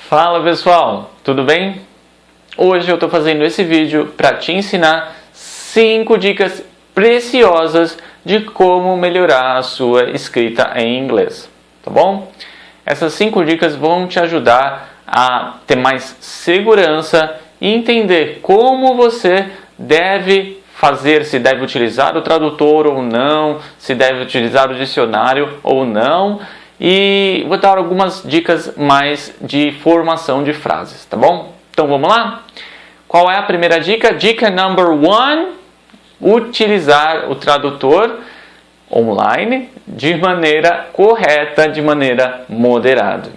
Fala pessoal, tudo bem? Hoje eu estou fazendo esse vídeo para te ensinar 5 dicas preciosas de como melhorar a sua escrita em inglês, tá bom? Essas 5 dicas vão te ajudar a ter mais segurança e entender como você deve fazer, se deve utilizar o tradutor ou não, se deve utilizar o dicionário ou não. E vou dar algumas dicas mais de formação de frases, tá bom? Então vamos lá? Qual é a primeira dica? Dica number 1: utilizar o tradutor online de maneira correta, de maneira moderada,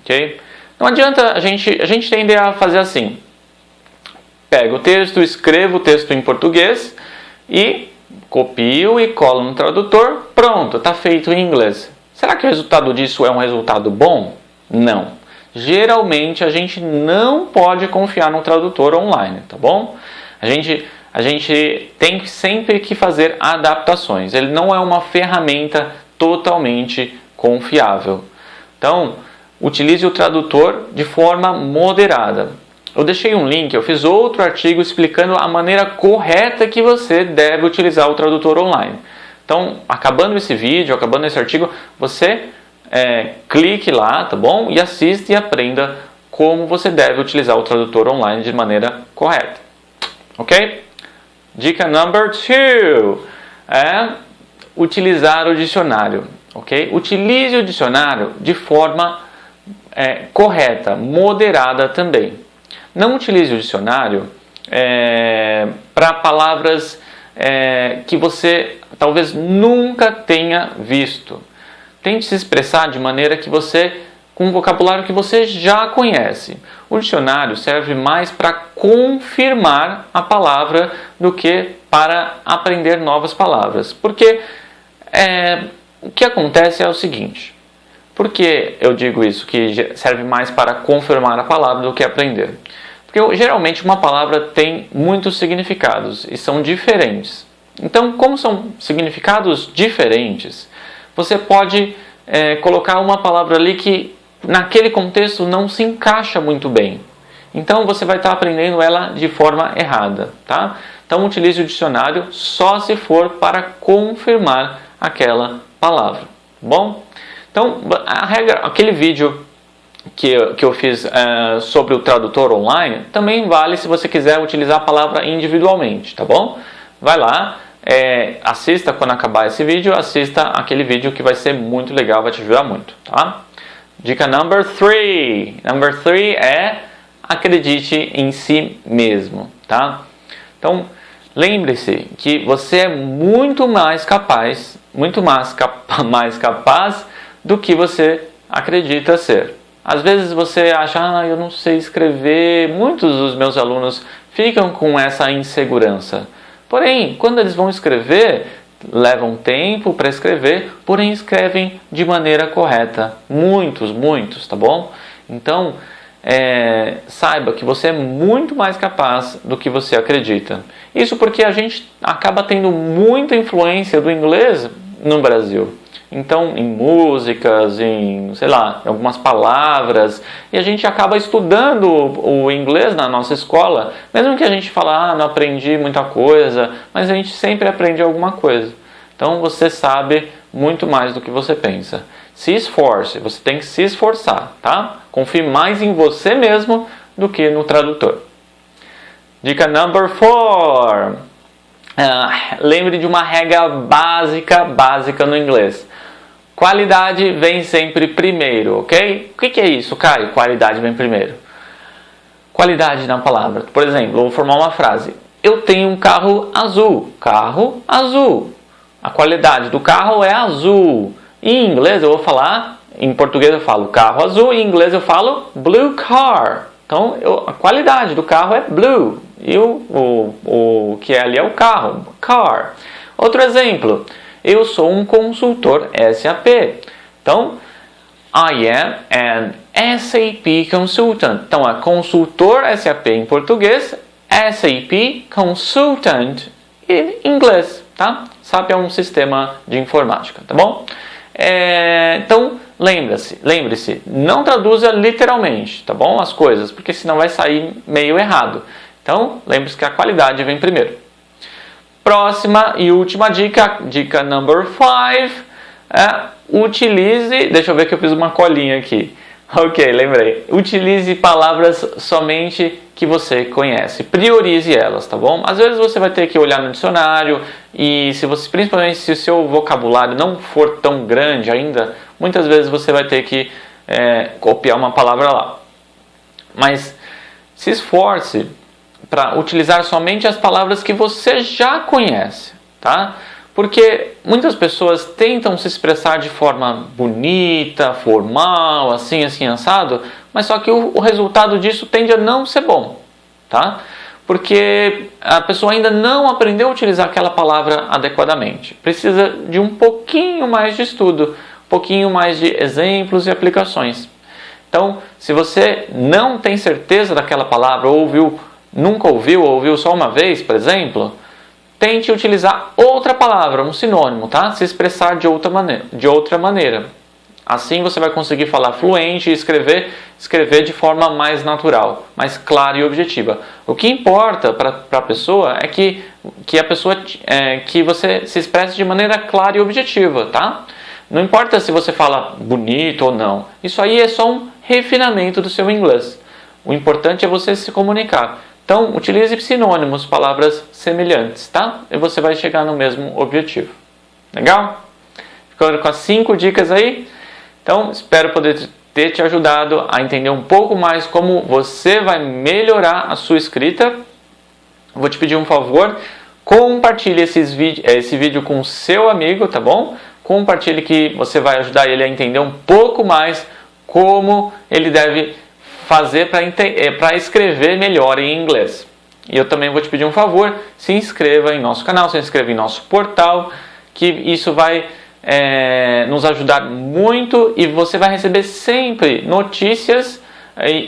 ok? Não adianta a gente tende a fazer assim: pega o texto, escrevo o texto em português e copio e colo no tradutor, pronto, está feito em inglês. Será que o resultado disso é um resultado bom? Não. Geralmente a gente não pode confiar no tradutor online, tá bom? A gente tem sempre que fazer adaptações. Ele não é uma ferramenta totalmente confiável. Então, utilize o tradutor de forma moderada. Eu deixei um link, eu fiz outro artigo explicando a maneira correta que você deve utilizar o tradutor online. Então, acabando esse vídeo, acabando esse artigo, você clique lá, tá bom? E assista e aprenda como você deve utilizar o tradutor online de maneira correta. Ok? Dica number 2 é utilizar o dicionário. Ok? Utilize o dicionário de forma correta, moderada também. Não utilize o dicionário para palavras que você talvez nunca tenha visto. Tente se expressar de maneira que com um vocabulário que você já conhece. O dicionário serve mais para confirmar a palavra do que para aprender novas palavras. Porque o que acontece é o seguinte: por que eu digo isso, que serve mais para confirmar a palavra do que aprender? Porque geralmente uma palavra tem muitos significados e são diferentes. Então, como são significados diferentes, você pode colocar uma palavra ali que naquele contexto não se encaixa muito bem. Então, você vai estar aprendendo ela de forma errada, tá? Então, utilize o dicionário só se for para confirmar aquela palavra, bom? Então, a regra, aquele vídeo que eu fiz sobre o tradutor online também vale se você quiser utilizar a palavra individualmente, tá bom? Vai lá, assista quando acabar esse vídeo, assista aquele vídeo que vai ser muito legal, vai te ajudar muito, tá? Dica number 3. Number 3 é acredite em si mesmo, tá? Então, lembre-se que você é muito mais capaz do que você acredita ser. Às vezes você acha, eu não sei escrever. Muitos dos meus alunos ficam com essa insegurança. Porém, quando eles vão escrever, levam tempo para escrever, porém escrevem de maneira correta. Muitos, tá bom? Então, saiba que você é muito mais capaz do que você acredita. Isso porque a gente acaba tendo muita influência do inglês no Brasil. Então, em músicas, em algumas palavras, e a gente acaba estudando o inglês na nossa escola, mesmo que a gente fale, não aprendi muita coisa, mas a gente sempre aprende alguma coisa. Então, você sabe muito mais do que você pensa. Se esforce, você tem que se esforçar, tá? Confie mais em você mesmo do que no tradutor. Dica number 4. Lembre de uma regra básica no inglês. Qualidade vem sempre primeiro, ok? O que é isso, Caio? Qualidade vem primeiro. Qualidade na palavra. Por exemplo, eu vou formar uma frase. Eu tenho um carro azul. Carro azul. A qualidade do carro é azul. Em inglês eu vou falar, em português eu falo carro azul, em inglês eu falo blue car. Então, a qualidade do carro é blue. E o que é ali é o carro, car. Outro exemplo. Eu sou um consultor SAP. Então, I am an SAP consultant. Então, é consultor SAP em português, SAP consultant em inglês, tá? SAP é um sistema de informática, tá bom? Então, lembre-se, não traduza literalmente, tá bom? As coisas, porque senão vai sair meio errado. Então, lembre-se que a qualidade vem primeiro. Próxima e última dica, dica number 5, utilize, deixa eu ver que eu fiz uma colinha aqui. Ok, lembrei. Utilize palavras somente que você conhece. Priorize elas, tá bom? Às vezes você vai ter que olhar no dicionário e principalmente se o seu vocabulário não for tão grande ainda, muitas vezes você vai ter que copiar uma palavra lá. Mas se esforce para utilizar somente as palavras que você já conhece, tá? Porque muitas pessoas tentam se expressar de forma bonita, formal, assim, assado, mas só que o resultado disso tende a não ser bom, tá? Porque a pessoa ainda não aprendeu a utilizar aquela palavra adequadamente. Precisa de um pouquinho mais de estudo, um pouquinho mais de exemplos e aplicações. Então, se você não tem certeza daquela palavra, nunca ouviu, ou ouviu só uma vez, por exemplo, tente utilizar outra palavra, um sinônimo, tá? Se expressar de outra maneira. Assim você vai conseguir falar fluente e escrever de forma mais natural, mais clara e objetiva. O que importa para a pessoa é que você se expresse de maneira clara e objetiva, tá? Não importa se você fala bonito ou não. Isso aí é só um refinamento do seu inglês. O importante é você se comunicar. Então, utilize sinônimos, palavras semelhantes, tá? E você vai chegar no mesmo objetivo. Legal? Ficando com as 5 dicas aí? Então, espero poder ter te ajudado a entender um pouco mais como você vai melhorar a sua escrita. Vou te pedir um favor, compartilhe esse vídeo com o seu amigo, tá bom? Compartilhe que você vai ajudar ele a entender um pouco mais como ele deve fazer para escrever melhor em inglês. E eu também vou te pedir um favor, se inscreva em nosso canal, se inscreva em nosso portal, que isso vai nos ajudar muito e você vai receber sempre notícias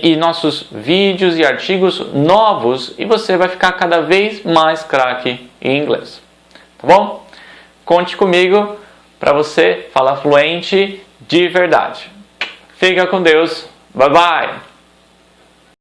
e nossos vídeos e artigos novos e você vai ficar cada vez mais craque em inglês. Tá bom? Conte comigo para você falar fluente de verdade. Fica com Deus. Bye bye!